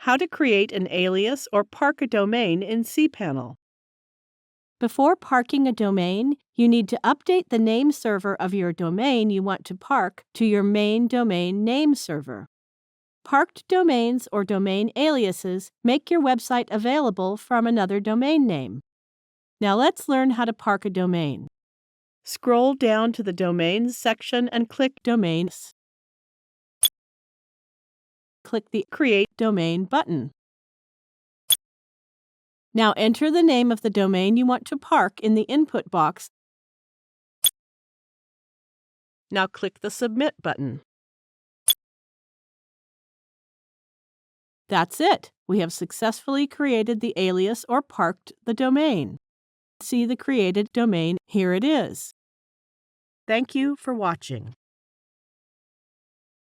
How to create an alias or park a domain in cPanel. Before parking a domain, you need to update the name server of your domain you want to park to your main domain name server. Parked domains or domain aliases make your website available from another domain name. Now let's learn how to park a domain. Scroll down to the Domains section and click Domains. Click the Create Domain button. Now enter the name of the domain you want to park in the input box. Now click the Submit button. That's it. We have successfully created the alias or parked the domain. See the created domain. Here it is. Thank you for watching.